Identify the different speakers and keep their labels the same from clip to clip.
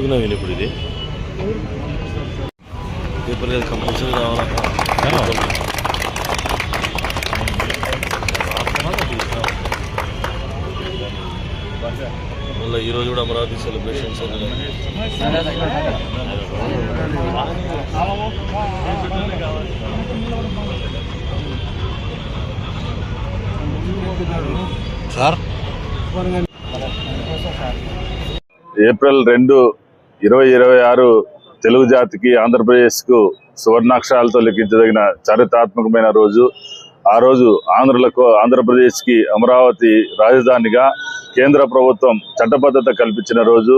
Speaker 1: కొద్దిగా విని ఇప్పుడు ఇది పేపర్ లేదు కంపల్సరీ రావాలా. మళ్ళీ ఈరోజు కూడా Amaravati celebrations sir.
Speaker 2: April 2, 2026 Telugu జాతికి ఆంధ్రప్రదేశ్కు సువర్ణాక్షరాలతో లిఖించదగిన చారిత్రాత్మకమైన రోజు. ఆ రోజు ఆంధ్రప్రదేశ్కి అమరావతి రాజధానిగా కేంద్ర ప్రభుత్వం చట్టబద్ధత కల్పించిన రోజు.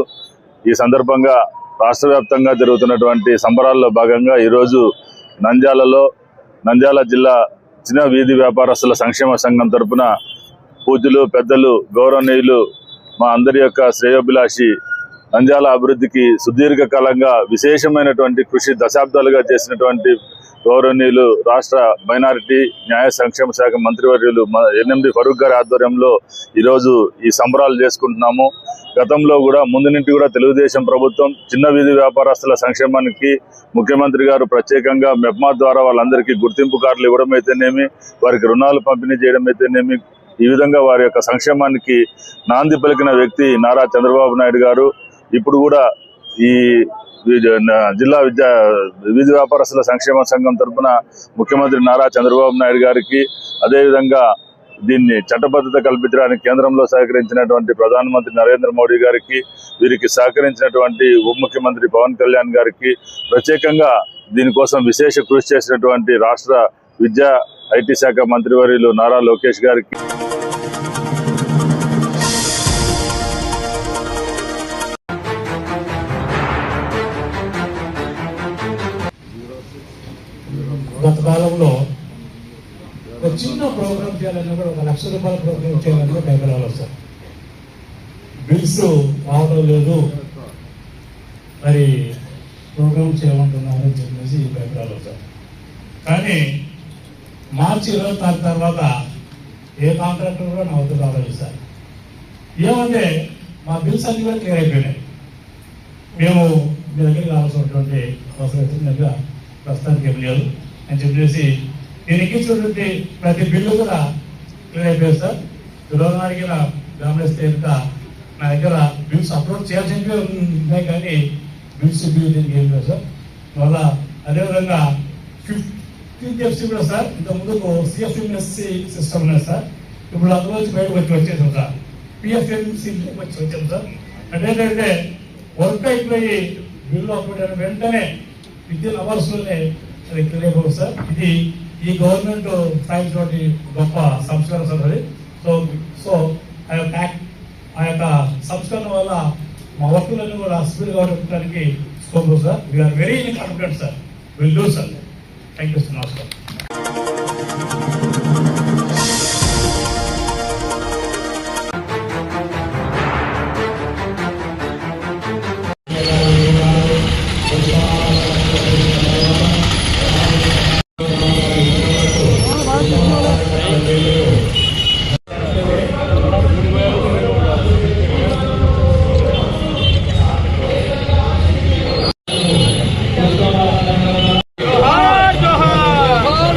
Speaker 2: ఈ సందర్భంగా రాష్ట్ర వ్యాప్తంగా జరుగుతున్నటువంటి సంబరాల్లో భాగంగా ఈరోజు నంద్యాల జిల్లా చిన్న వీధి వ్యాపారస్తుల సంక్షేమ సంఘం తరపున పూజ్యులు, పెద్దలు, గౌరవనీయులు, మా అందరి యొక్క శ్రేయోభిలాషి, నంద్యాల అభివృద్ధికి సుదీర్ఘకాలంగా విశేషమైనటువంటి కృషి దశాబ్దాలుగా చేసినటువంటి గౌరవనీయులు రాష్ట్ర మైనారిటీ న్యాయ సంక్షేమ శాఖ మంత్రివర్యులు ఎన్ఎండి ఫరూక్ గారి ఆధ్వర్యంలో ఈరోజు ఈ సంబరాలు చేసుకుంటున్నాము. గతంలో కూడా ముందు నుండి కూడా తెలుగుదేశం ప్రభుత్వం చిన్న వీధి వ్యాపారస్తుల సంక్షేమానికి ముఖ్యమంత్రి గారు ప్రత్యేకంగా మెప్మా ద్వారా వాళ్ళందరికీ గుర్తింపు కార్డులు ఇవ్వడం అయితేనేమి, వారికి రుణాలు పంపిణీ చేయడం అయితేనేమి, ఈ విధంగా వారి యొక్క సంక్షేమానికి నాంది పలికిన వ్యక్తి నారా చంద్రబాబు నాయుడు గారు. ఇప్పుడు కూడా ఈ జిల్లా వీధి వ్యాపారస్తుల సంక్షేమ సంఘం తరఫున ముఖ్యమంత్రి నారా చంద్రబాబు నాయుడు గారికి, అదేవిధంగా దీన్ని చట్టబద్ధత కల్పించడానికి కేంద్రంలో సహకరించినటువంటి ప్రధానమంత్రి నరేంద్ర మోడీ గారికి, వీరికి సహకరించినటువంటి ఉప ముఖ్యమంత్రి పవన్ కళ్యాణ్ గారికి, ప్రత్యేకంగా దీనికోసం విశేష కృషి చేసినటువంటి రాష్ట్ర విద్యా ఐటీ శాఖ మంత్రివర్యులు నారా లోకేష్ గారికి,
Speaker 3: గత కాలంలో ఒక చిన్న ప్రోగ్రామ్ చేయాలన్నా కూడా 1 లక్ష రూపాయల ప్రోగ్రామ్ చేయాలన్నా పేపర్లు సార్. బిల్స్ రావడం లేదు, మరి ప్రోగ్రామ్ చేయమంటున్నారు అని చెప్పేసి పేపర్లు సార్. కానీ మార్చి 24 తర్వాత ఏ కాంట్రాక్టర్ కూడా నా వద్ద రాలేదు సార్. ఏమంటే మా బిల్స్ అన్ని కూడా క్లియర్ అయిపోయినాయి, మేము మీ దగ్గరికి రావాల్సినటువంటి అవసరం దగ్గర ప్రస్తుతానికి ఏం లేదు అని చెప్పేసి నేను ఎక్కించినటువంటి ప్రతి బిల్లు కూడా క్లియర్ అయిపోయింది సార్. ఈరోజు అడిగిన గమనిస్తే నా దగ్గర బిల్స్ అప్లోడ్ చేయాల్సినవి ఉన్నాయి, కానీ బిల్స్ దీనికి ఏం లేదు సార్. మళ్ళీ అదేవిధంగా 15th FC కూడా సార్, ఇంత ముందుకు CFMSC సిస్టమ్ ఉన్నాయి సార్, ఇప్పుడు అందులో బయటకు వచ్చేసాం సార్. PFMC వచ్చాం సార్. అదేంటంటే వర్క్ అయిపోయి బిల్లు అప్లోడ్ అయిన వెంటనే విద్యుత్ అవర్స్లోనే అది క్లియర్ అయిపోతుంది సార్. ఇది ఈ గవర్నమెంట్ ఫైల్స్ తోటి గొప్ప సంస్కరణ సార్ అది. సో ఆ యొక్క సంస్కరణ వల్ల మా వర్కులన్నీ కూడా స్పీడ్గా ఉండడానికి scope sir. We're very confident sir, will do sir. Thank you sir. నమస్కారం.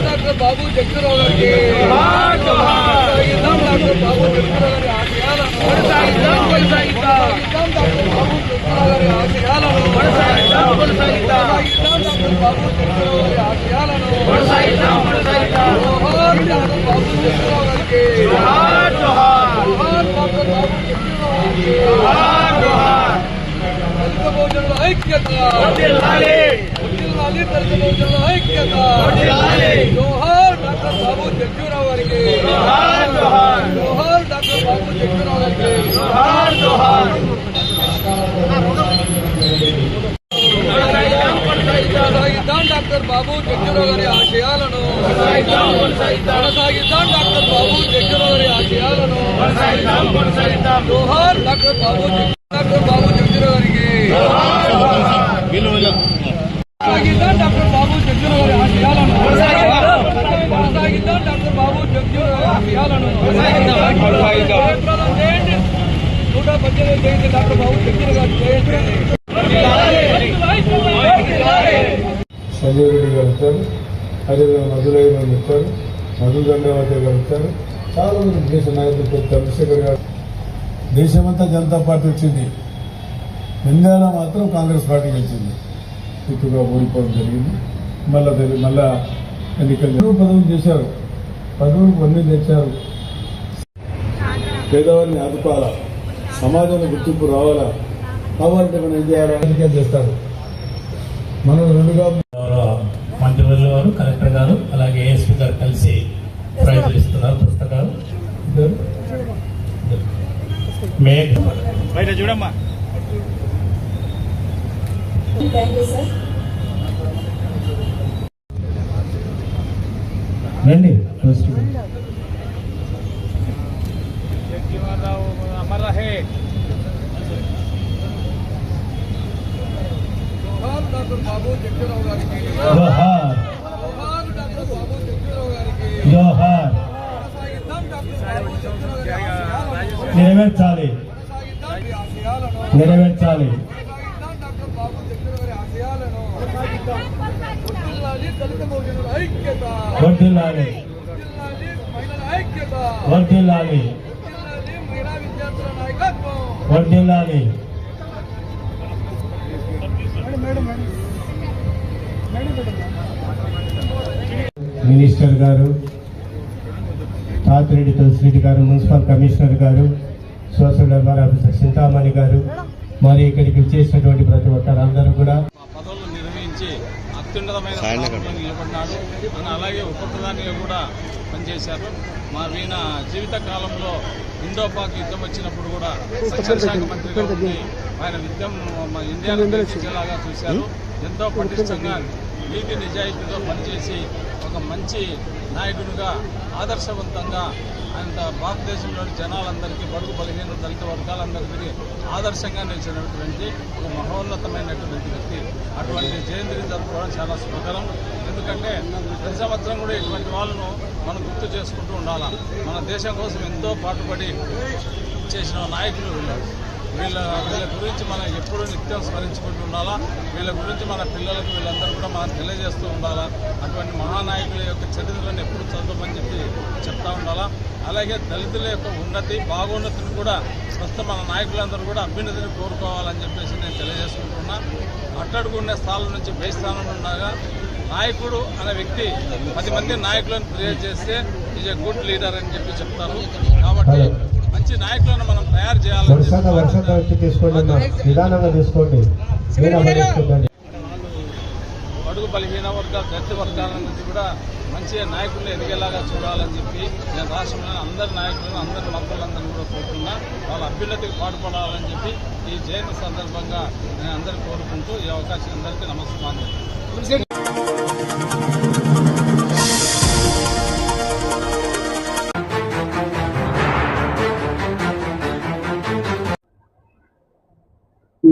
Speaker 4: డాక్టర్ బాబు జగ్జీరావు గారి ఆశయాలను కొనసాగిద్దాం. డాక్టర్ బాబు జగ్జీరావు గారి ఆశయాలను జోహార్ డాక్టర్ బాబు జగ్జీరావు గారికి కొనసాగిద్దాం. డాక్టర్ బాబు జగ్జీరావు గారి ఆశయాలను కొనసాగిద్దాం. డాక్టర్ బాబు జగ్జీరావు గారి ఆశయాలను చేయండి. 118 డాక్టర్ బాబు జగ్జీరావు గారు చేయండి.
Speaker 5: సంజయ్ రెడ్డి గారు వచ్చారు, అదేవిధంగా మధురయ్య గారు వచ్చారు, మధు గంగావతి గారు వచ్చారు, చాలా మంది దేశ నాయకులు, చంద్రశేఖర్ గారు. దేశమంతా జనతా పార్టీ వచ్చింది, నంద్యాల మాత్రం కాంగ్రెస్ పార్టీ గెలిచింది. ఎక్కువగా ఓడిపోవడం జరిగింది. మళ్ళా ఎన్నికలు పదవులు చేశారు, పదవులు అన్నీ తెచ్చారు. పేదవారిని ఆదుకోవాలా, సమాజంలో గుర్తింపు రావాలా, కావాలంటే మనం ఏం చేయాలా రాజకీయాలు చేస్తారు. మనం రెండుగా
Speaker 6: మంత్రివర్యులు గారు, కలెక్టర్ గారు, అలాగే ఏఎస్పీ గారు కలిసి ప్రైజులు ఇస్తున్నారు. పుస్తకాలు బయట చూడమ్మా. రండి.
Speaker 4: డాక్టర్ బాబు జగ్జీవనరావు గారికి
Speaker 6: జోహార్,
Speaker 4: డాక్టర్ బాబు జగ్జీవనరావు గారికి
Speaker 6: జోహార్. నెరవేర్చాలి, నెరవేర్చాలి.
Speaker 4: డాక్టర్ బాబు జగ్జీవనరావు గారి ఆశయాలను దళిత బహుజనుల ఐక్యత,
Speaker 6: వర్ధిల్లాలి,
Speaker 4: మహిళల ఐక్యత,
Speaker 6: వర్ధిల్లాలి,
Speaker 4: మహిళా విద్యార్థుల నాయకత్వం.
Speaker 6: వర్ధిల్లాలి. మినిస్టర్ గారు, తాతిరెడ్డి తులసిరెడ్డి గారు, మున్సిపల్ కమిషనర్ గారు, సోషల్ వెల్ఫేర్ ఆఫీసర్ చింతామణి గారు, మరి ఇక్కడికి చేసినటువంటి ప్రతి ఒక్కరు అందరూ కూడా
Speaker 7: పదవులు నిర్వహించి అత్యున్నతమైన స్థానంలో నిలబడినాడు. అలాగే ఉప ప్రధానిగా కూడా పనిచేశారు. ఈయన జీవిత కాలంలో ఇండోపాక్ యుద్ధం వచ్చినప్పుడు కూడా రక్షణ శాఖ మంత్రిగా ఉండి ఆయన ఇండియాను గెలిచేలాగా చూశారు. ఎంతో పటిష్టంగా నీతి నిజాయితీతో పనిచేసి ఒక మంచి నాయకుడిగా ఆదర్శవంతంగా ఆయన భారతదేశంలోని జనాలందరికీ, బడుగు బలహీన దళిత వర్గాలందరికీ ఆదర్శంగా నిలిచినటువంటి ఒక మహోన్నతమైనటువంటి వ్యక్తి. అటువంటి జయంతిని జరుపుకోవడం చాలా శుభకరం. ఎందుకంటే ప్రతి సంవత్సరం కూడా ఇటువంటి వాళ్ళను మనం గుర్తు చేసుకుంటూ ఉండాలా. మన దేశం కోసం ఎంతో పాటుపడి చేసిన నాయకులు వీళ్ళ గురించి మనం ఎప్పుడూ నిత్యం స్మరించుకుంటూ ఉండాలా. వీళ్ళ గురించి మన పిల్లలకు వీళ్ళందరూ కూడా మనం తెలియజేస్తూ ఉండాలా. అటువంటి మహానాయకుల యొక్క చరిత్రను ఎప్పుడు చదవమని చెప్తా ఉండాలా. అలాగే దళితుల యొక్క ఉన్నతి, బాగోన్నతిని కూడా ప్రస్తుతం మన నాయకులందరూ కూడా అభ్యున్నతిని కోరుకోవాలని చెప్పేసి నేను తెలియజేసుకుంటున్నా. అట్టడుగుండే స్థానం నుంచి పై స్థానంలో ఉండగా నాయకుడు అనే వ్యక్తి 10 మంది నాయకులను క్రియేట్ చేస్తే ఈజ్ ఎ గుడ్ లీడర్ అని చెప్పి చెప్తారు. కాబట్టి మంచి నాయకులను మనం తయారు చేయాలని బడుగు బలహీన వర్గాలు, దళిత వర్గాల నుంచి కూడా మంచి నాయకులు ఎదిగేలాగా చూడాలని చెప్పి నేను రాష్ట్రంలోని అందరి నాయకులను, అందరి మంత్రులందరినీ కూడా కోరుతున్నా. వాళ్ళ అభ్యున్నతికి పాటుపడాలని చెప్పి ఈ జయంతి సందర్భంగా నేను అందరికీ కోరుకుంటూ ఈ అవకాశం అందరికీ నమస్కారం.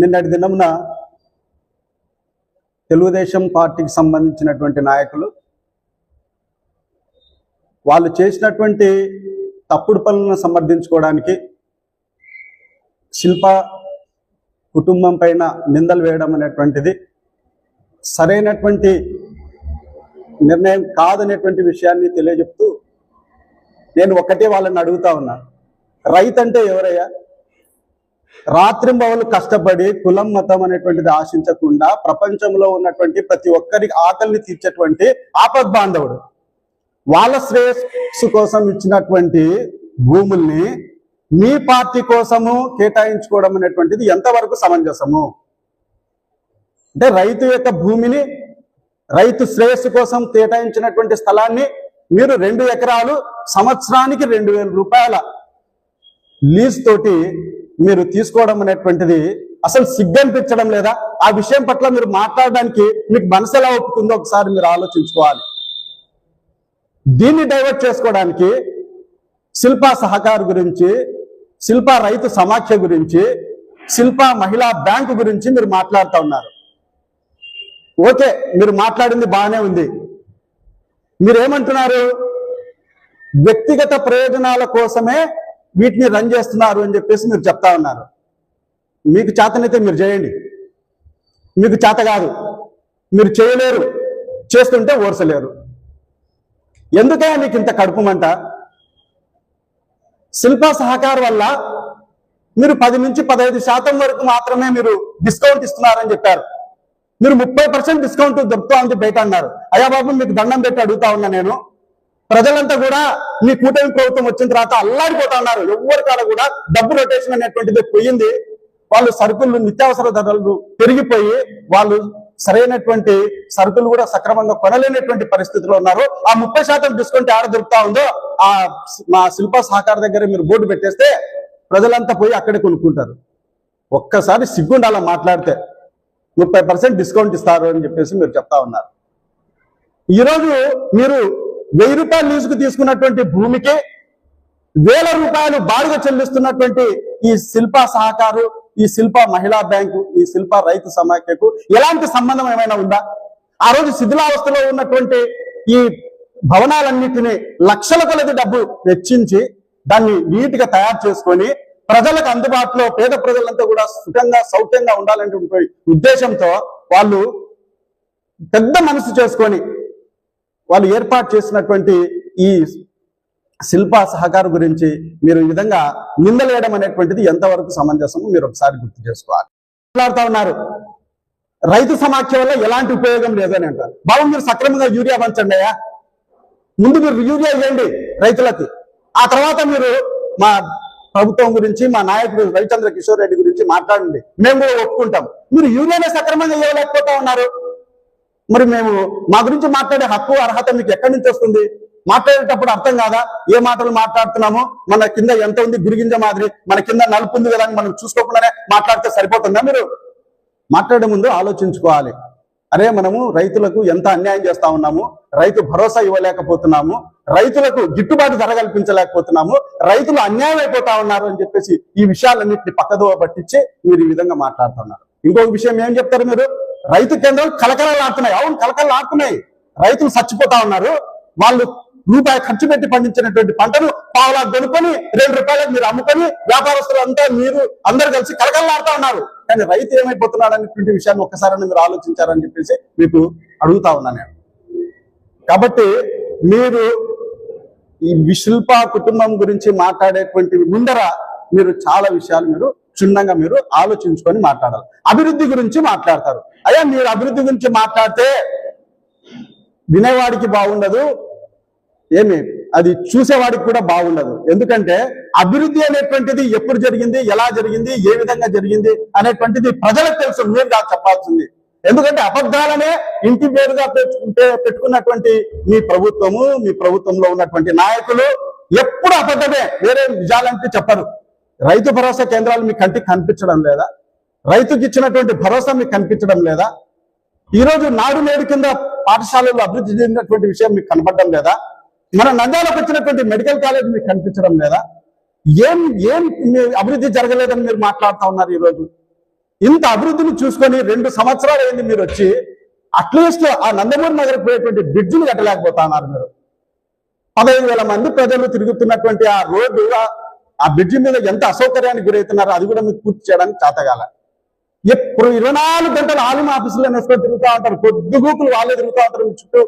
Speaker 8: నిన్నటి దినమున తెలుగుదేశం పార్టీకి సంబంధించినటువంటి నాయకులు వాళ్ళు చేసినటువంటి తప్పుడు పనులను సమర్థించుకోవడానికి శిల్ప కుటుంబం పైన నిందలు వేయడం అనేటువంటిది సరైనటువంటి నిర్ణయం కాదనేటువంటి విషయాన్ని తెలియజెప్తూ నేను ఒకటే వాళ్ళని అడుగుతా ఉన్నా, రైతు అంటే ఎవరయ్యా? రాత్రింబవలు కష్టపడి కులం మతం అనేటువంటిది ఆశించకుండా ప్రపంచంలో ఉన్నటువంటి ప్రతి ఒక్కరికి ఆకలిని తీర్చేటువంటి ఆపద్బాంధవుడు. వాళ్ళ శ్రేయస్సు కోసం ఇచ్చినటువంటి భూముల్ని మీ పార్టీ కోసము కేటాయించుకోవడం అనేటువంటిది ఎంతవరకు సమంజసము? అంటే రైతు యొక్క భూమిని, రైతు శ్రేయస్సు కోసం కేటాయించినటువంటి స్థలాన్ని మీరు 2 ఎకరాలు సంవత్సరానికి 2,000 రూపాయల లీజ్ తోటి మీరు తీసుకోవడం అనేటువంటిది అసలు సిగ్గనిపించడం లేదా? ఆ విషయం పట్ల మీరు మాట్లాడడానికి మీకు మనసు ఎలా ఒప్పుతుందో ఒకసారి మీరు ఆలోచించుకోవాలి. దీన్ని డైవర్ట్ చేసుకోవడానికి శిల్పా సహకార్ గురించి, శిల్పా రైతు సమాఖ్య గురించి, శిల్పా మహిళా బ్యాంకు గురించి మీరు మాట్లాడుతూ ఉన్నారు. ఓకే, మీరు మాట్లాడింది బాగానే ఉంది. మీరేమంటున్నారు? వ్యక్తిగత ప్రయోజనాల కోసమే వీటిని రన్ చేస్తున్నారు అని చెప్పేసి మీరు చెప్తా ఉన్నారు. మీకు చేతనైతే మీరు చేయండి. మీకు చేత కాదు, మీరు చేయలేరు, చేస్తుంటే ఓర్చలేరు. ఎందుకే మీకు ఇంత కడుపుమంట? శిల్ప సహకార్ వల్ల మీరు 10 నుంచి 15% వరకు మాత్రమే మీరు డిస్కౌంట్ ఇస్తున్నారని చెప్పారు. మీరు 30% డిస్కౌంట్ దొరుకుతా ఉంది బయట అన్నారు. అయ్యా బాబు, మీకు దండం పెట్టి అడుగుతా ఉన్నా నేను, ప్రజలంతా కూడా మీ కూటమి ప్రభుత్వం వచ్చిన తర్వాత అల్లాడిపోతా ఉన్నారు. ఎవరి కాడ కూడా డబ్బు రొటేషన్ అనేటువంటిది పోయింది. వాళ్ళు సరుకులు, నిత్యావసర ధరలు పెరిగిపోయి వాళ్ళు సరైనటువంటి సరుకులు కూడా సక్రమంగా కొనలేనటువంటి పరిస్థితిలో ఉన్నారు. ఆ 30% డిస్కౌంట్ ఆడ దొరుకుతా ఉందో ఆ మా శిల్ప సహకార దగ్గర మీరు బోర్డు పెట్టేస్తే ప్రజలంతా పోయి అక్కడే కొనుక్కుంటారు. ఒక్కసారి సిగ్గుండాల మాట్లాడితే 30% డిస్కౌంట్ ఇస్తారు అని చెప్పేసి మీరు చెప్తా ఉన్నారు. ఈరోజు మీరు 1000 రూపాయలు లీజుకు తీసుకున్నటువంటి భూమికి 1000 రూపాయలు బాడుగ చెల్లిస్తున్నటువంటి ఈ శిల్ప సహకారు, ఈ శిల్ప మహిళా బ్యాంకు, ఈ శిల్ప రైతు సమాఖ్యకు ఎలాంటి సంబంధం ఏమైనా ఉందా? ఆ రోజు శిథిలావస్థలో ఉన్నటువంటి ఈ భవనాలన్నింటినీ లక్షల కొలది డబ్బు వెచ్చించి దాన్ని నీట్గా తయారు చేసుకొని ప్రజలకు అందుబాటులో, పేద ప్రజలంతా కూడా సుఖంగా సౌఖ్యంగా ఉండాలనే ఉద్దేశంతో వాళ్ళు పెద్ద మనసు చేసుకొని వాళ్ళు ఏర్పాటు చేసినటువంటి ఈ శిల్ప సహకారం గురించి మీరు ఈ విధంగా నిందలేయడం అనేటువంటిది ఎంతవరకు సమంజసమో మీరు ఒకసారి గుర్తు చేసుకోవాలి. మాట్లాడుతూ ఉన్నారు రైతు సమాఖ్య వల్ల ఎలాంటి ఉపయోగం లేదని అంటారు. బాబు, మీరు సక్రమంగా యూరియా పంచండి అయ్యా. ముందు మీరు యూరియా ఇవ్వండి రైతులకి, ఆ తర్వాత మీరు మా ప్రభుత్వం గురించి, మా నాయకుడు రవిచంద్ర కిషోర్ రెడ్డి గురించి మాట్లాడండి, మేము కూడా ఒప్పుకుంటాం. మీరు యూరియానే సక్రమంగా ఇవ్వలేకపోతా ఉన్నారు. మరి మేము మా గురించి మాట్లాడే హక్కు, అర్హత మీకు ఎక్కడి నుంచి వస్తుంది? మాట్లాడేటప్పుడు అర్థం కాదా ఏ మాటలు మాట్లాడుతున్నామో? మన కింద ఎంత ఉంది గురిగింజ మాదిరి, మన కింద నలుపు ఉంది కదా అని మనం చూసుకోకుండానే మాట్లాడితే సరిపోతుందా? మీరు మాట్లాడే ముందు ఆలోచించుకోవాలి. అరే, మనము రైతులకు ఎంత అన్యాయం చేస్తా ఉన్నాము, రైతు భరోసా ఇవ్వలేకపోతున్నాము, రైతులకు గిట్టుబాటు ధర కల్పించలేకపోతున్నాము, రైతులు అన్యాయం అయిపోతా ఉన్నారు అని చెప్పేసి ఈ విషయాలన్నింటినీ పక్కదోవ పట్టించి మీరు ఈ విధంగా మాట్లాడుతున్నారు. ఇంకొక విషయం ఏం చెప్తారు మీరు? రైతు కేంద్రాలు కలకలలాడుతున్నాయి. అవును, కలకలలాడుతున్నాయి. రైతులు చచ్చిపోతా ఉన్నారు. వాళ్ళు రూపాయి ఖర్చు పెట్టి పండించినటువంటి పంటను పావులా కొనుక్కొని 2 రూపాయలకు మీరు అమ్ముకొని వ్యాపారస్తులు అంతా మీరు అందరు కలిసి కలకలలాడుతా ఉన్నారు. కానీ రైతు ఏమైపోతున్నాడు అనేటువంటి విషయాన్ని ఒక్కసారి మీరు ఆలోచించారని చెప్పేసి మీకు అడుగుతా ఉన్నాను నేను. కాబట్టి మీరు ఈ శిల్ప కుటుంబం గురించి మాట్లాడేటువంటి ముందర మీరు చాలా విషయాలు మీరు క్షుణ్ణంగా మీరు ఆలోచించుకొని మాట్లాడాలి. అభివృద్ధి గురించి మాట్లాడతారు. అయ్యా, మీరు అభివృద్ధి గురించి మాట్లాడితే వినేవాడికి బాగుండదు, ఏమి అది చూసేవాడికి కూడా బాగుండదు. ఎందుకంటే అభివృద్ధి అనేటువంటిది ఎప్పుడు జరిగింది, ఎలా జరిగింది, ఏ విధంగా జరిగింది అనేటువంటిది ప్రజలకు తెలుసు, మీరు కాదు చెప్పాల్సింది. ఎందుకంటే అబద్ధాలనే ఇంటి పేరుగా పెట్టుకున్నటువంటి మీ ప్రభుత్వము, మీ ప్రభుత్వంలో ఉన్నటువంటి నాయకులు ఎప్పుడు అబద్ధమే, వేరే నిజాలంటే చెప్పరు. రైతు భరోసా కేంద్రాలు మీ కంటికి కనిపించడం లేదా? రైతుకి ఇచ్చినటువంటి భరోసా మీకు కనిపించడం లేదా? ఈరోజు నాడు నేడు కింద పాఠశాలలు అభివృద్ధి చెందినటువంటి విషయం మీకు కనపడడం లేదా? మన నంద్యాలకు వచ్చినటువంటి మెడికల్ కాలేజ్ మీకు కనిపించడం లేదా? ఏం అభివృద్ధి జరగలేదని మీరు మాట్లాడుతూ ఉన్నారు. ఈరోజు ఇంత అభివృద్ధిని చూసుకొని 2 సంవత్సరాలు అయింది మీరు వచ్చి, అట్లీస్ట్ ఆ నందమూరి నగర్ పోయేటువంటి బ్రిడ్జిని కట్టలేకపోతా ఉన్నారు మీరు. 15,000 మంది ప్రజలు తిరుగుతున్నటువంటి ఆ రోడ్డు, ఆ బ్రిడ్జి మీద ఎంత అసౌకర్యానికి గురవుతున్నారో అది కూడా మీకు పూర్తి చేయడానికి చేతగాల. ఎప్పుడు 24 గంటలు ఆలిమ ఆఫీసులో నేర్చుకొని తిరుగుతూ ఉంటారు, పొద్దుగూకులు వాళ్ళే తిరుగుతూ ఉంటారు మీ చుట్టూ.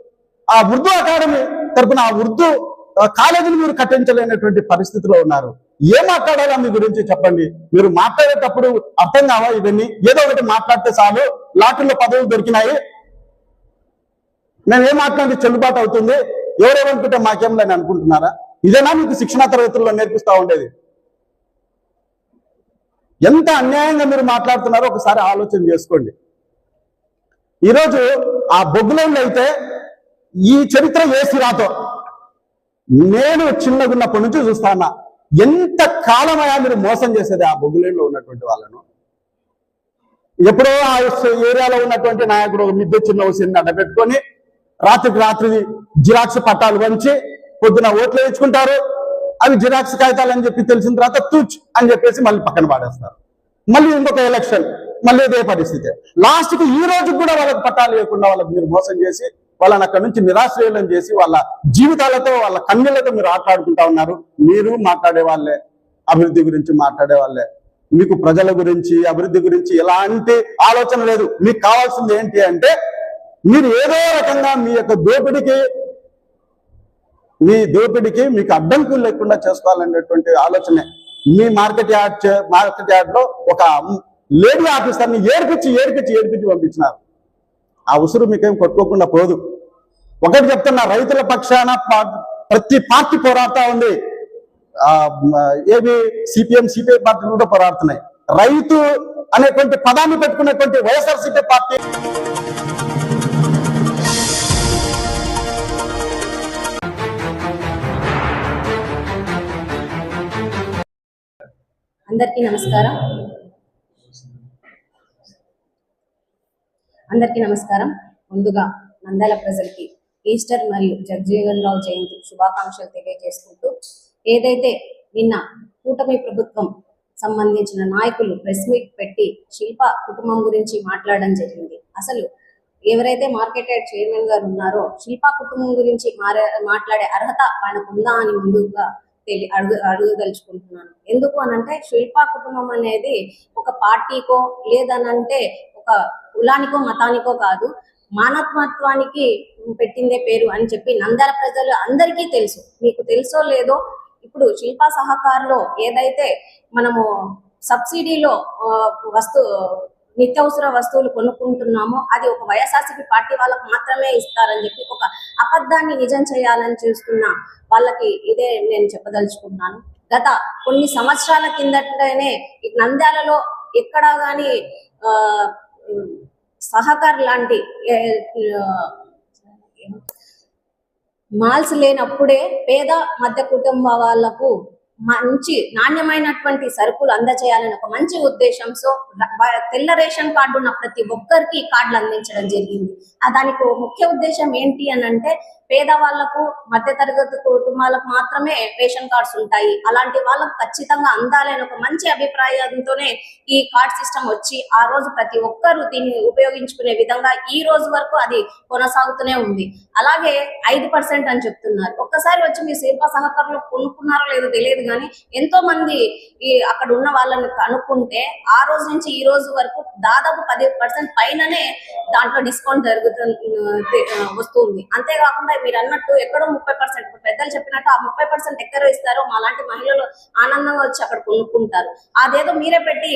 Speaker 8: ఆ ఉర్దూ అకాడమీ తరపున ఆ ఉర్దూ కాలేజీని మీరు కట్టించలేనటువంటి పరిస్థితిలో ఉన్నారు. ఏం మాట్లాడాలా మీ గురించి చెప్పండి. మీరు మాట్లాడేటప్పుడు అర్థం కావా ఇవన్నీ? ఏదో ఒకటి మాట్లాడితే చాలు, లాటరీలో పదవులు దొరికినాయి, మేము ఏం మాట్లాడితే చెల్లుబాటు అవుతుంది, ఎవరేమనుకుంటే మాకేం లేని అనుకుంటున్నారా? ఇదేనా మీకు శిక్షణా తరగతుల్లో నేర్పిస్తా ఉండేది? ఎంత అన్యాయంగా మీరు మాట్లాడుతున్నారో ఒకసారి ఆలోచన చేసుకోండి. ఈరోజు ఆ బొగ్గులైన్లు అయితే ఈ చరిత్ర ఏ సిరాతో నేను చిన్నగున్నప్పటి నుంచి చూస్తా ఉన్నా. ఎంత కాలమయా మీరు మోసం చేసేది ఆ బొగ్గులైన్లో ఉన్నటువంటి వాళ్ళను. ఎప్పుడో ఆ ఏరియాలో ఉన్నటువంటి నాయకుడు ఒక మిద్దె చిన్న సిన్న అడ్డ పెట్టుకొని రాత్రికి రాత్రి జిరాక్స్ పట్టాలు వంచి పొద్దున ఓట్లు వేయించుకుంటారు. అవి జిరాక్స్ కాగితాలు అని చెప్పి తెలిసిన తర్వాత తూచ్ అని చెప్పేసి మళ్ళీ పక్కన పాడేస్తారు. మళ్ళీ ఇంకొక ఎలక్షన్, మళ్ళీ ఇదే పరిస్థితి. లాస్ట్కి ఈ రోజు కూడా వాళ్ళకి పట్టాలు లేకుండా వాళ్ళకి మీరు మోసం చేసి వాళ్ళని అక్కడి నుంచి నిరాశ్రయం చేసి వాళ్ళ జీవితాలతో, వాళ్ళ కన్నీళ్లతో మీరు ఆటలాడుకుంటా ఉన్నారు. మీరు మాట్లాడే వాళ్ళే, అభివృద్ధి గురించి మాట్లాడే వాళ్ళే. మీకు ప్రజల గురించి అభివృద్ధి గురించి ఎలాంటి ఆలోచన లేదు. మీకు కావాల్సింది ఏంటి అంటే మీరు ఏదో రకంగా మీ యొక్క దోపిడికి మీకు అడ్డంకులు లేకుండా చేసుకోవాలనేటువంటి ఆలోచనే. మీ మార్కెట్ యార్డ్ లో ఒక లేడీ ఆఫీసర్ని ఏడిపించి పంపించినారు. ఆ ఉసురు మీకేం కొట్టుకోకుండా పోదు. ఒకటి చెప్తున్నా, రైతుల పక్షాన ప్రతి పార్టీ పోరాడుతూ ఉంది. ఏవి సిపిఐ పార్టీలు కూడా పోరాడుతున్నాయి. రైతు అనేటువంటి పదాన్ని పెట్టుకున్నటువంటి వైఎస్ఆర్సీపీ పార్టీ
Speaker 9: అందరికీ నమస్కారం. ముందుగా నంద్యాల ప్రజలకి ఈస్టర్ మరియు జగజీవన్ రావు జయంతి శుభాకాంక్షలు తెలియజేసుకుంటూ, ఏదైతే నిన్న కూటమి ప్రభుత్వం సంబంధించిన నాయకులు ప్రెస్ మీట్ పెట్టి శిల్ప కుటుంబం గురించి మాట్లాడడం జరిగింది. అసలు ఎవరైతే మార్కెట్ యార్డ్ చైర్మన్ గారు ఉన్నారో శిల్ప కుటుంబం గురించి మాట్లాడే అర్హత ఆయనకు ఉందా అని ముందుగా అడుగుదలుచుకుంటున్నాను. ఎందుకు అనంటే శిల్ప కుటుంబం అనేది ఒక పార్టీకో లేదనంటే ఒక కులానికో మతానికో కాదు, మానవత్వానికి పెట్టిందే పేరు అని చెప్పి నంద్యాల ప్రజలు అందరికీ తెలుసు. మీకు తెలుసో లేదో, ఇప్పుడు శిల్ప సహకార్లో ఏదైతే మనము సబ్సిడీలో నిత్యావసర వస్తువులు కొనుక్కుంటున్నామో అది ఒక వైఎస్ఆర్సీపీ పార్టీ వాళ్ళకు మాత్రమే ఇస్తారని చెప్పి ఒక అబద్ధాన్ని నిజం చేయాలని చూస్తున్న వాళ్ళకి ఇదే నేను చెప్పదలుచుకుంటున్నాను. గత కొన్ని సంవత్సరాల కిందటనే నంద్యాలలో ఎక్కడా కానీ సహకార్ లాంటి మాల్స్ లేనప్పుడే పేద మధ్య కుటుంబ వాళ్లకు మంచి నాణ్యమైనటువంటి సరుకులు అందజేయాలని ఒక మంచి ఉద్దేశంతో తెల్ల రేషన్ కార్డు ఉన్న ప్రతి ఒక్కరికి కార్డులు అందించడం జరిగింది. దానికి ముఖ్య ఉద్దేశం ఏంటి అని అంటే పేదవాళ్లకు మధ్య తరగతి కుటుంబాలకు మాత్రమే రేషన్ కార్డ్స్ ఉంటాయి, అలాంటి వాళ్ళకు ఖచ్చితంగా అందాలని ఒక మంచి అభిప్రాయంతోనే ఈ కార్డ్ సిస్టమ్ వచ్చి ఆ రోజు ప్రతి ఒక్కరూ దీన్ని ఉపయోగించుకునే విధంగా ఈ రోజు వరకు అది కొనసాగుతూనే ఉంది. అలాగే 5% అని చెప్తున్నారు. ఒక్కసారి వచ్చి మీరు శిల్ప సహకారంలో కొనుక్కున్నారో లేదో తెలియదు, కానీ ఎంతో మంది అక్కడ ఉన్న వాళ్ళని కనుక్కుంటే ఆ రోజు నుంచి ఈ రోజు వరకు దాదాపు 10% పైననే దాంట్లో డిస్కౌంట్ వస్తుంది. అంతేకాకుండా మీరు అన్నట్టు ఎక్కడో 30%, పెద్దలు చెప్పినట్టు ఆ 30% ఎక్కడ ఇస్తారో మాలాంటి మహిళలు ఆనందంగా వచ్చి అక్కడ కొనుక్కుంటారు. అదేదో మీరే పెట్టి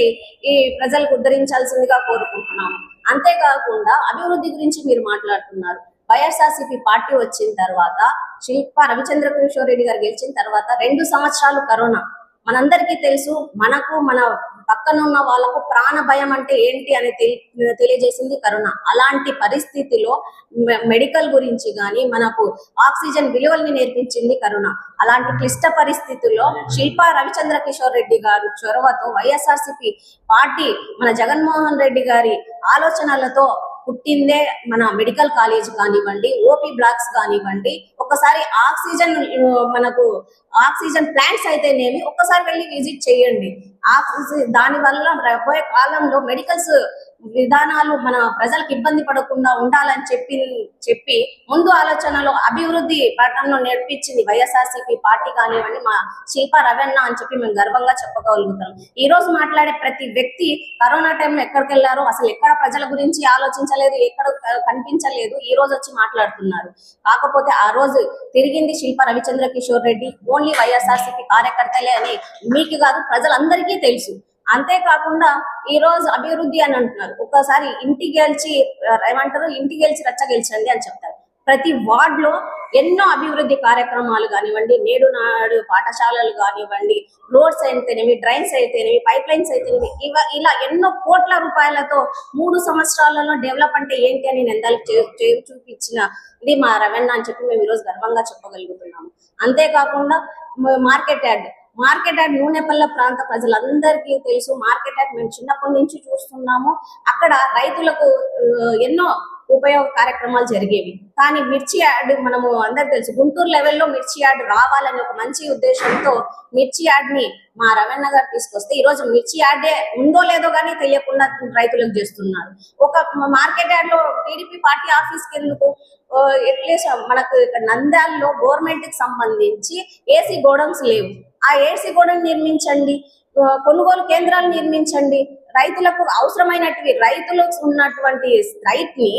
Speaker 9: ఈ ప్రజలకు ఉద్ధరించాల్సిందిగా కోరుకుంటున్నాము. అంతేకాకుండా అభివృద్ధి గురించి మీరు మాట్లాడుతున్నారు. వైఎస్ఆర్సీపీ పార్టీ వచ్చిన తర్వాత శిల్ప రవిచంద్ర కిషోర్ రెడ్డి గారు గెలిచిన తర్వాత 2 సంవత్సరాలు కరోనా మనందరికీ తెలుసు. మనకు మన పక్కన ఉన్న వాళ్ళకు ప్రాణ భయం అంటే ఏంటి అని తెలియజేసింది కరోనా. అలాంటి పరిస్థితిలో మెడికల్ గురించి కానీ మనకు ఆక్సిజన్ విలువల్ని నేర్పించింది కరోనా. అలాంటి క్లిష్ట పరిస్థితుల్లో శిల్ప రవిచంద్ర కిషోర్ రెడ్డి గారు చొరవతో వైఎస్ఆర్సీపీ పార్టీ మన జగన్మోహన్ రెడ్డి గారి ఆలోచనలతో పుట్టిందే మన మెడికల్ కాలేజ్ కానివ్వండి, ఓపీ బ్లాక్స్ కానివ్వండి. ఒకసారి మనకు ఆక్సిజన్ ప్లాంట్స్ అయితేనేమి ఒక్కసారి వెళ్ళి విజిట్ చేయండి. దాని వల్ల రాబోయే కాలంలో మెడికల్స్ విధానాలు మన ప్రజలకు ఇబ్బంది పడకుండా ఉండాలని చెప్పి ముందు ఆలోచనలో అభివృద్ధి పథకంలో నేర్పించింది వైఎస్ఆర్సీపీ పార్టీ కానివ్వండి, మా శిల్ప రవణ అని చెప్పి మేము గర్వంగా చెప్పగలుగుతాం. ఈ రోజు మాట్లాడే ప్రతి వ్యక్తి కరోనా టైంలో ఎక్కడికి వెళ్ళారో, అసలు ఎక్కడ ప్రజల గురించి ఆలోచించలేదు, ఎక్కడ కనిపించలేదు, ఈ రోజు వచ్చి మాట్లాడుతున్నారు. కాకపోతే ఆ రోజు తిరిగింది శిల్ప రవిచంద్ర కిషోర్ రెడ్డి ఓన్లీ వైఎస్ఆర్సీపీ కార్యకర్తలే అని మీకు కాదు ప్రజలందరికీ తెలుసు. అంతేకాకుండా ఈ రోజు అభివృద్ధి అని అంటున్నారు. ఒక్కసారి ఇంటికి గెలిచి రచ్చ గెలిచండి అని చెప్తారు. ప్రతి వార్డ్ లో ఎన్నో అభివృద్ధి కార్యక్రమాలు కానివ్వండి, నేడు నాడు పాఠశాలలు కానివ్వండి, రోడ్స్ అయితేనేమి, డ్రైన్స్ అయితేనేమి, పైప్ లైన్స్ అయితేనేమి, ఇలా ఎన్నో కోట్ల రూపాయలతో 3 సంవత్సరాలలో డెవలప్ అంటే ఏంటి అని నెందలకు చూపించిన ఇది మా రవణ అని చెప్పి మేము ఈరోజు గర్వంగా చెప్పగలుగుతున్నాము. అంతేకాకుండా మార్కెట్ యార్డ్ నూనెపల్ల ప్రాంత ప్రజలందరికీ తెలుసు. మార్కెట్ యార్డ్ మేము చిన్నప్పటి నుంచి చూస్తున్నాము. అక్కడ రైతులకు ఎన్నో ఉపయోగ కార్యక్రమాలు జరిగేవి. కానీ మిర్చి యాడ్ మనము అందరికి తెలుసు, గుంటూరు లెవెల్లో మిర్చి యాడ్ రావాలని ఒక మంచి ఉద్దేశంతో మిర్చి యాడ్ ని మా రవణ గారు తీసుకొస్తే ఈ రోజు మిర్చి యాడే ఉందో లేదో కానీ తెలియకుండా రైతులకు చేస్తున్నారు. ఒక మార్కెట్ యాడ్ లో టీడీపీ పార్టీ ఆఫీస్ కి ఎందుకు, ఎట్లీస్ట్ మనకు ఇక్కడ నంద్యాలలో గవర్నమెంట్ కి సంబంధించి ఏసీ గోడౌన్స్ లేవు. ఆ ఏసీ గోడౌన్ నిర్మించండి, కొనుగోలు కేంద్రాలు నిర్మించండి. రైతులకు అవసరమైనటువంటి రైతులకు ఉన్నటువంటి రైట్ ని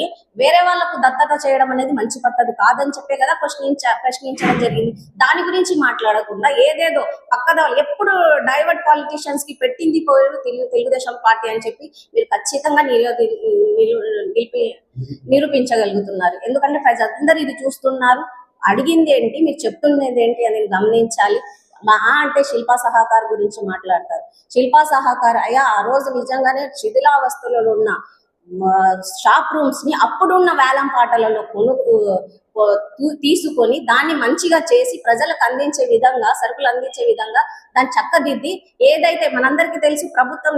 Speaker 9: వేరే వాళ్ళకు దత్తత చేయడం అనేది మంచి పద్ధతి కాదని చెప్పే కదా ప్రశ్నించడం జరిగింది. దాని గురించి మాట్లాడకుండా ఏదేదో పక్కదాలు ఎప్పుడు డైవర్ట్ పాలిటిషియన్స్ కి పెట్టింది పోయి తెలుగుదేశం పార్టీ అని చెప్పి మీరు ఖచ్చితంగా నిరూపించగలుగుతున్నారు. ఎందుకంటే ప్రజలందరూ ఇది చూస్తున్నారు. అడిగింది ఏంటి, మీరు చెప్తున్నది ఏంటి అనేది గమనించాలి. మహా అంటే శిల్పా సహకార్ గురించి మాట్లాడతారు. శిల్పా సహకార్ అయ్యా ఆ రోజు నిజంగానే శిథిలావస్థలలో ఉన్న షాప్ రూమ్స్ ని అప్పుడున్న వేలం పాటలలో తీసుకొని దాన్ని మంచిగా చేసి ప్రజలకు అందించే విధంగా, సరుకులు అందించే విధంగా దాన్ని చక్కదిద్ది, ఏదైతే మనందరికీ తెలుసు ప్రభుత్వం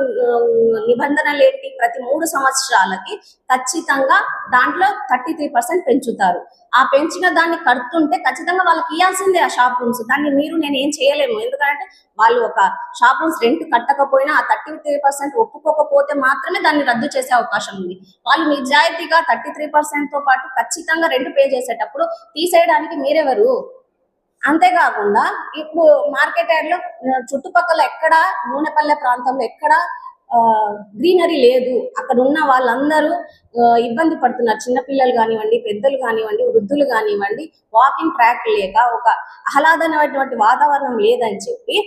Speaker 9: నిబంధనలు ఏంటి, ప్రతి 3 సంవత్సరాలకి ఖచ్చితంగా దాంట్లో 33% పెంచుతారు. ఆ పెంచిన దాన్ని కడుతుంటే ఖచ్చితంగా వాళ్ళకి ఇవ్వాల్సిందే ఆ షాప్ రూమ్స్. దాన్ని నేను ఏం చేయలేము. ఎందుకంటే వాళ్ళు ఒక షాప్ రూమ్స్ రెంట్ కట్టకపోయినా ఆ 33% ఒప్పుకోకపోతే మాత్రమే దాన్ని రద్దు చేసే అవకాశం ఉంది. వాళ్ళు నిజాయితీగా 33% తో పాటు ఖచ్చితంగా రెంట్ పే చేసేటప్పుడు తీసేయడానికి మీరెవరు? అంతేకాకుండా ఇప్పుడు మార్కెట్ యార్డ్ లో చుట్టుపక్కల ఎక్కడ నూనెపల్లె ప్రాంతంలో ఎక్కడ గ్రీనరీ లేదు. అక్కడ ఉన్న వాళ్ళందరూ ఇబ్బంది పడుతున్నారు. చిన్నపిల్లలు కానివ్వండి, పెద్దలు కానివ్వండి, వృద్ధులు కానివ్వండి, వాకింగ్ ట్రాక్ లేక ఒక ఆహ్లాదమైనటువంటి వాతావరణం లేదని చెప్పి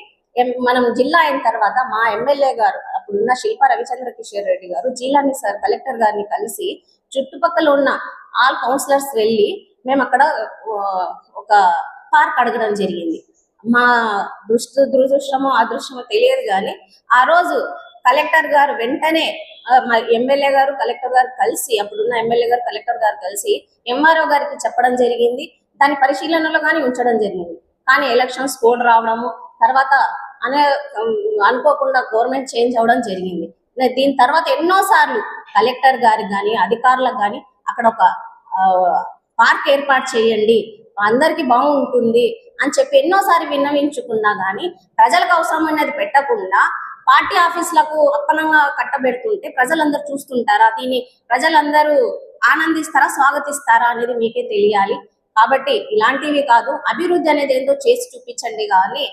Speaker 9: మనం జిల్లా అయిన తర్వాత మా ఎమ్మెల్యే గారు అప్పుడున్న శిల్పా రవిచంద్ర కిషోర్ రెడ్డి గారు జిల్లాని సార్ కలెక్టర్ గారిని కలిసి చుట్టుపక్కల ఉన్న ఆల్ కౌన్సిలర్స్ వెళ్ళి మేము అక్కడ ఒక పార్క్ అడగడం జరిగింది. మా దురదృష్టమో అదృష్టమో తెలియదు కానీ ఆ రోజు కలెక్టర్ గారు వెంటనే ఎమ్మెల్యే గారు కలెక్టర్ గారు కలిసి, అప్పుడున్న ఎమ్మెల్యే గారు కలెక్టర్ గారు కలిసి ఎంఆర్ఓ గారికి చెప్పడం జరిగింది. దాని పరిశీలనలో కానీ ఉంచడం జరిగింది. కానీ ఎలక్షన్స్ కోడ్ రావడము తర్వాత అనుకోకుండా గవర్నమెంట్ చేంజ్ అవ్వడం జరిగింది. దీని తర్వాత ఎన్నోసార్లు కలెక్టర్ గారికి కానీ అధికారులకు కానీ అక్కడ ఒక పార్క్ ఏర్పాటు చేయండి, అందరికి బాగుంటుంది అని చెప్పి ఎన్నోసారి విన్నవించుకున్నా కానీ ప్రజలకు అవసరమైనది పెట్టకుండా పార్టీ ఆఫీసులకు అప్పనంగా కట్టబెడుతుంటే ప్రజలందరూ చూస్తుంటారా? దీన్ని ప్రజలందరూ ఆనందిస్తారా, స్వాగతిస్తారా అనేది మీకే తెలియాలి. కాబట్టి ఇలాంటివి కాదు, అభివృద్ధి అనేది ఏందో చేసి చూపించండి. కానీ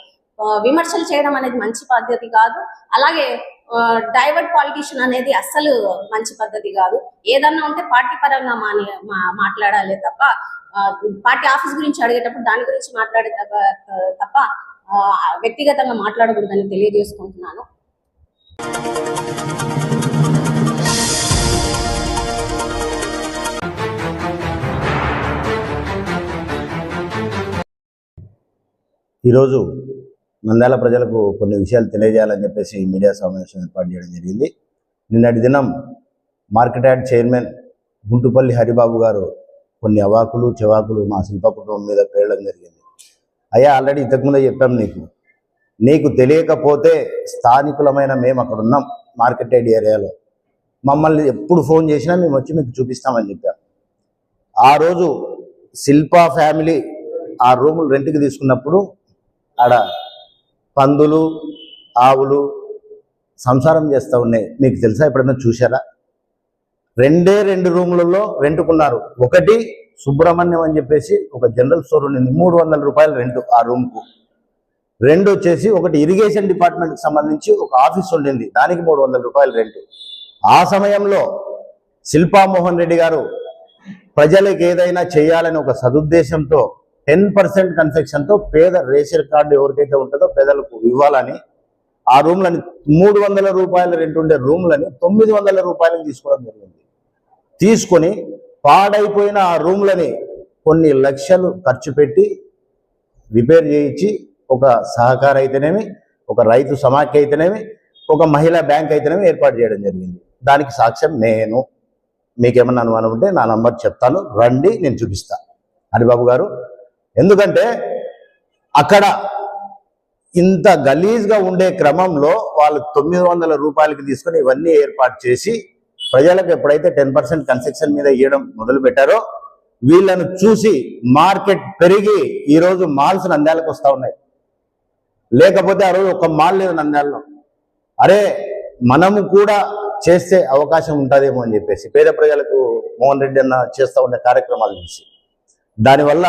Speaker 9: విమర్శలు చేయడం అనేది మంచి పద్ధతి కాదు. అలాగే డైవర్ట్ పాలిటిషియన్ అనేది అస్సలు మంచి పద్ధతి కాదు. ఏదన్నా ఉంటే పార్టీ పరంగా మాట్లాడాలి తప్ప పార్టీ ఆఫీస్ గురించి అడిగేటప్పుడు దాని గురించి మాట్లాడే తప్ప వ్యక్తిగతంగా మాట్లాడకూడదని తెలియజేసుకుంటున్నాను.
Speaker 10: ఈరోజు నంద్యాల ప్రజలకు కొన్ని విషయాలు తెలియజేయాలని చెప్పేసి మీడియా సమావేశం ఏర్పాటు చేయడం జరిగింది. నిన్నటి దినం market yard chairman Guntupalli Haribabu గారు కొన్ని అవాకులు చెవాకులు మా శిల్ప కుటుంబం మీద పేయడం జరిగింది. అయ్యా ఆల్రెడీ ఇంతకుముందే చెప్పాం, నీకు తెలియకపోతే స్థానికులమైన మేము అక్కడ ఉన్నాం మార్కెట్ యార్డ్ ఏరియాలో, మమ్మల్ని ఎప్పుడు ఫోన్ చేసినా మేము వచ్చి మీకు చూపిస్తామని చెప్పాం. ఆ రోజు శిల్పా ఫ్యామిలీ ఆ రూములు రెంట్కి తీసుకున్నప్పుడు ఆడ పందులు ఆవులు సంసారం చేస్తూ ఉన్నాయి. మీకు తెలుసా? ఎప్పుడైనా చూసారా? 2 రూములలో రెంటుకున్నారు. ఒకటి సుబ్రహ్మణ్యం అని చెప్పేసి ఒక జనరల్ స్టోర్ ఉండింది, 300 రూపాయలు రెంటు ఆ రూమ్కు. 2 వచ్చేసి ఒకటి ఇరిగేషన్ డిపార్ట్మెంట్కి సంబంధించి ఒక ఆఫీస్ ఉండింది, దానికి 300 రూపాయలు రెంటు. ఆ సమయంలో శిల్పా మోహన్ రెడ్డి గారు ప్రజలకు ఏదైనా చేయాలని ఒక సదుద్దేశంతో 10% కన్సెషన్తో పేద రేషన్ కార్డు ఎవరికైతే ఉంటుందో పేదలకు ఇవ్వాలని ఆ రూమ్లని 300 రూపాయల రెంట్ ఉండే రూమ్లని 900 రూపాయలకు తీసుకోవడం జరిగింది. తీసుకొని పాడైపోయిన ఆ రూమ్లని కొన్ని లక్షలు ఖర్చు పెట్టి రిపేర్ చేయించి ఒక సహకార అయితేనేమి, ఒక రైతు సమాఖ్య అయితేనేమి, ఒక మహిళా బ్యాంక్ అయితేనేమి ఏర్పాటు చేయడం జరిగింది. దానికి సాక్ష్యం నేను. మీకేమన్నా అనుమానం ఉంటే నా నంబర్ చెప్తాను, రండి, నేను చూపిస్తా హరిబాబు గారు. ఎందుకంటే అక్కడ ఇంత గలీజ్గా ఉండే క్రమంలో వాళ్ళు 900 రూపాయలకి తీసుకొని ఇవన్నీ ఏర్పాటు చేసి ప్రజలకు ఎప్పుడైతే 10% కన్సెషన్ మీద ఇవ్వడం మొదలు పెట్టారో వీళ్ళను చూసి మార్కెట్ పెరిగి ఈరోజు మాల్స్ నంద్యాలకు వస్తూ ఉన్నాయి. లేకపోతే ఆ రోజు ఒక మాల్ లేదు నంద్యాలలో. అరే మనము కూడా చేస్తే అవకాశం ఉంటుందేమో అని చెప్పేసి పేద ప్రజలకు మోహన్ రెడ్డి అన్న చేస్తూ ఉండే కార్యక్రమాలు చూసి దానివల్ల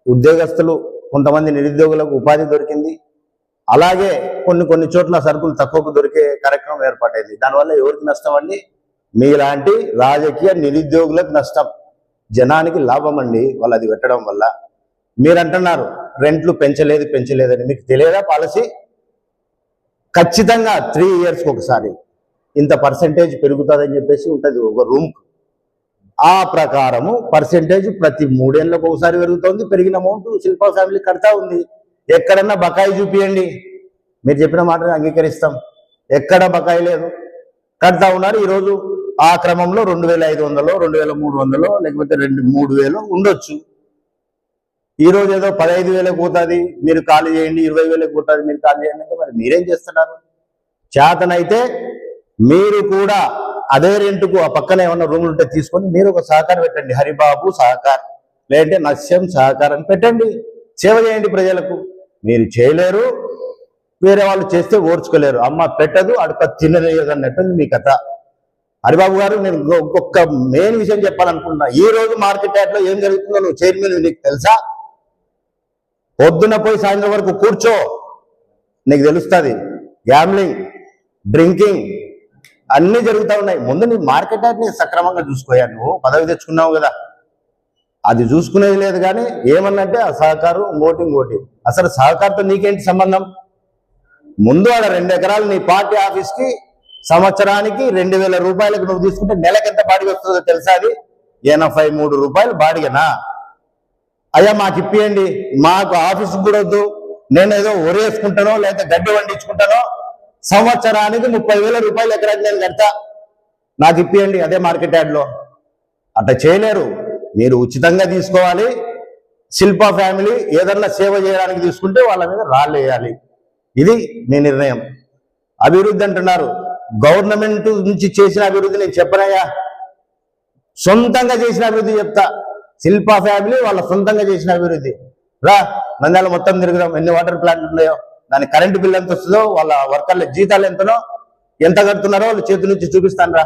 Speaker 10: ఉద్యోగస్తులు కొంతమంది నిరుద్యోగులకు ఉపాధి దొరికింది. అలాగే కొన్ని చోట్ల సరుకులు తక్కువకు దొరికే కార్యక్రమం ఏర్పాటైంది. దానివల్ల ఎవరికి నష్టం అండి? మీలాంటి రాజకీయ నిరుద్యోగులకు నష్టం, జనానికి లాభం అండి వాళ్ళు అది పెట్టడం వల్ల. మీరు అంటున్నారు రెంట్లు పెంచలేదని, మీకు తెలియదా పాలసీ? ఖచ్చితంగా 3 yearsకి ఒకసారి ఇంత పర్సెంటేజ్ పెరుగుతుందని చెప్పేసి ఉంటుంది ఒక రూమ్కు. ఆ ప్రకారము పర్సెంటేజ్ ప్రతి 3 ఏళ్ళకు ఒకసారి పెరుగుతుంది. పెరిగిన అమౌంట్ శిల్పా ఫ్యామిలీ కడతా ఉంది. ఎక్కడన్నా బకాయి చూపియండి, మీరు చెప్పిన మాటని అంగీకరిస్తాం. ఎక్కడ బకాయి లేదు, కడతా ఉన్నారు. ఈరోజు ఆ క్రమంలో 2500, 2300 లేకపోతే 3,000 ఉండొచ్చు. ఈరోజు ఏదో 15,000 పోతుంది, మీరు ఖాళీ చేయండి, 20,000 పోతుంది, మీరు ఖాళీ చేయండి అంటే మరి మీరేం చేస్తున్నారు? చేతనైతే మీరు కూడా అదే రెంట్కు ఆ పక్కన ఏమన్నా రూములు ఉంటే తీసుకొని మీరు ఒక సహకారం పెట్టండి. హరిబాబు సహకార్ లేదంటే నస్యం సహకారం అని పెట్టండి, సేవ చేయండి ప్రజలకు. మీరు చేయలేరు, వేరే వాళ్ళు చేస్తే ఓర్చుకోలేరు. అమ్మ పెట్టదు అడుక తినలేదు అన్నట్టుంది మీ కథ. హరిబాబు గారు, నేను ఒక్క మెయిన్ విషయం చెప్పాలనుకుంటున్నా. ఈ రోజు మార్కెట్ యార్డ్లో ఏం జరుగుతుందో నువ్వు చైర్మన్ నీకు తెలుసా? పొద్దున పోయి సాయంత్రం వరకు కూర్చో, నీకు తెలుస్తుంది. గ్యామ్లింగ్, డ్రింకింగ్ అన్నీ జరుగుతూ ఉన్నాయి. ముందు నీ మార్కెట్ యార్డ్ని సక్రమంగా చూసుకోయా. నువ్వు పదవి తెచ్చుకున్నావు కదా, అది చూసుకునేది లేదు. కానీ ఏమన్నంటే ఆ సహకారం ఇంకోటి. అసలు సహకారంతో నీకేంటి సంబంధం? ముందు ఆడ 2 ఎకరాలు నీ పార్టీ ఆఫీస్కి సంవత్సరానికి 2,000 రూపాయలకు నువ్వు తీసుకుంటే నెలకు ఎంత బాడిగ వస్తుందో తెలుసా? అది 83 రూపాయలు బాడిగనా? అయ్యా మాకు ఇప్పియండి, మాకు ఆఫీస్కి కూడా వద్దు, నేను ఏదో ఒరేసుకుంటానో లేదా గడ్డి వండించుకుంటానో, సంవత్సరానికి 30,000 రూపాయలు ఎకరాకి నేను కడతా, నాకు ఇప్పియండి. అదే మార్కెట్ యార్డ్లో అట్లా చేయలేరు. మీరు ఉచితంగా తీసుకోవాలి. శిల్పా ఫ్యామిలీ ఏదన్నా సేవ చేయడానికి తీసుకుంటే వాళ్ళ మీద రాళ్ళేయాలి. ఇది మీ నిర్ణయం. అభివృద్ధి అంటున్నారు, గవర్నమెంట్ నుంచి చేసిన అభివృద్ధి నేను చెప్పనయ్యా, సొంతంగా చేసిన అభివృద్ధి చెప్తా. శిల్పా ఫ్యామిలీ వాళ్ళ సొంతంగా చేసిన అభివృద్ధి. రా నంద్యాల మొత్తం తిరుగుదాం, ఎన్ని వాటర్ ప్లాంట్లు ఉన్నాయో, దాని కరెంటు బిల్ ఎంత వస్తుందో, వాళ్ళ వర్కర్ల జీతాలు ఎంతనో, ఎంత కడుతున్నారో వాళ్ళు చేతి నుంచి చూపిస్తాను రా.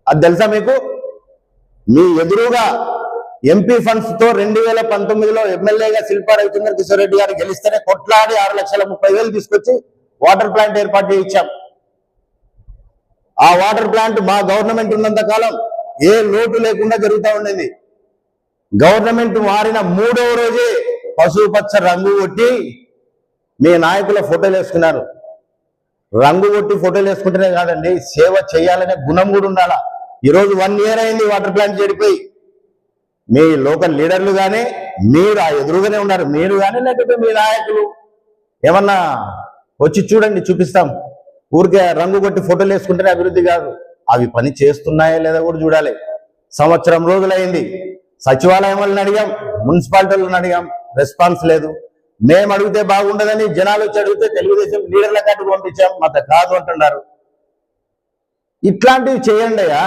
Speaker 10: అది తెలుసా మీకు? మీ ఎదురుగా ఎంపీ ఫండ్స్ తో 2019లో ఎమ్మెల్యేగా శిల్పా రవిచంద్ర కిషోర్ రెడ్డి గారు గెలిస్తేనే కొట్లాడి 6,30,000 తీసుకొచ్చి వాటర్ ప్లాంట్ ఏర్పాటు చేయించాం. ఆ వాటర్ ప్లాంట్ మా గవర్నమెంట్ ఉన్నంత కాలం ఏ లోటు లేకుండా జరుగుతూ ఉండేది. గవర్నమెంట్ మారిన 3వ రోజే పసుపచ్చ రంగు కొట్టి మీ నాయకుల ఫోటోలు వేసుకున్నారు. రంగు కొట్టి ఫోటోలు వేసుకుంటేనే కాదండి, సేవ చేయాలనే గుణం కూడా ఉండాలా. ఈరోజు 1 year అయింది వాటర్ ప్లాంట్ చెడిపోయి. మీ లోకల్ లీడర్లు కానీ మీరు ఆ ఎదురుగానే ఉన్నారు, మీరు కానీ లేకపోతే మీ నాయకులు ఏమన్నా వచ్చి చూడండి, చూపిస్తాం. ఊరికే రంగు కొట్టి ఫోటోలు వేసుకుంటేనే అభివృద్ధి కాదు, అవి పని చేస్తున్నాయా లేదా కూడా చూడాలి. సంవత్సరం రోజులైంది, సచివాలయం వాళ్ళని అడిగాం, మున్సిపాలిటీ వాళ్ళని అడిగాం, రెస్పాన్స్ లేదు. మేము అడిగితే బాగుండదని జనాలు వచ్చి అడిగితే తెలుగుదేశం లీడర్ల కాటికి పంపించాం, మాత కాదు అంటున్నారు. ఇట్లాంటివి చేయండి అయ్యా,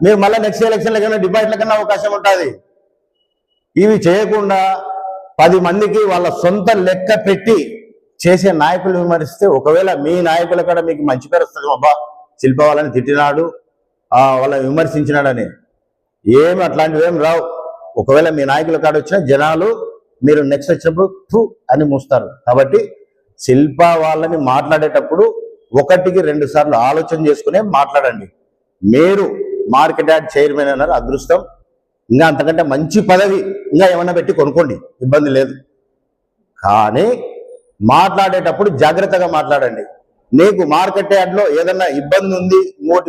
Speaker 10: మీరు మళ్ళీ నెక్స్ట్ ఎలక్షన్ల కన్నా డిబేట్ల కన్నా అవకాశం ఉంటుంది. ఇవి చేయకుండా 10 మందికి వాళ్ళ సొంత లెక్క పెట్టి చేసే నాయకులు విమర్శిస్తే, ఒకవేళ మీ నాయకుల కాడ మీకు మంచి పేరు వస్తుంది, అబ్బా శిల్పా వాళ్ళని తిట్టినాడు, వాళ్ళని విమర్శించినాడని. ఏమి అట్లాంటివి ఏం రావు. ఒకవేళ మీ నాయకుల కాడ వచ్చిన జనాలు మీరు నెక్స్ట్ వచ్చినప్పుడు థూ అని మూస్తారు. కాబట్టి శిల్పా వాళ్ళని మాట్లాడేటప్పుడు 1కి 2 సార్లు ఆలోచన చేసుకునే మాట్లాడండి. మీరు మార్కెట్ యార్డ్ చైర్మన్ అన్నారు, అదృష్టం. ఇంకా అంతకంటే మంచి పదవి ఇంకా ఏమన్నా పెట్టి కొనుక్కోండి, ఇబ్బంది లేదు. కానీ మాట్లాడేటప్పుడు జాగ్రత్తగా మాట్లాడండి. నీకు మార్కెట్ యార్డ్లో ఏదన్నా ఇబ్బంది ఉంది,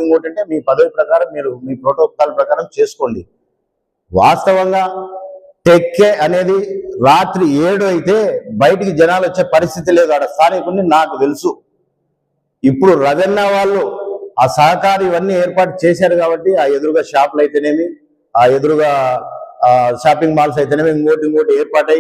Speaker 10: ఇంకోటి అంటే మీ పదవి ప్రకారం మీరు మీ ప్రోటోకాల్ ప్రకారం చేసుకోండి. వాస్తవంగా టెక్కే అనేది రాత్రి 7 అయితే బయటికి జనాలు వచ్చే పరిస్థితి లేదు. ఆడ స్థానికుల్ని నాకు తెలుసు. ఇప్పుడు రవెన్న వాళ్ళు ఆ సహకారం ఇవన్నీ ఏర్పాటు చేశారు కాబట్టి ఆ ఎదురుగా షాపులు అయితేనేమి, ఆ ఎదురుగా షాపింగ్ మాల్స్ అయితేనేమి, ఇంకోటి ఏర్పాటై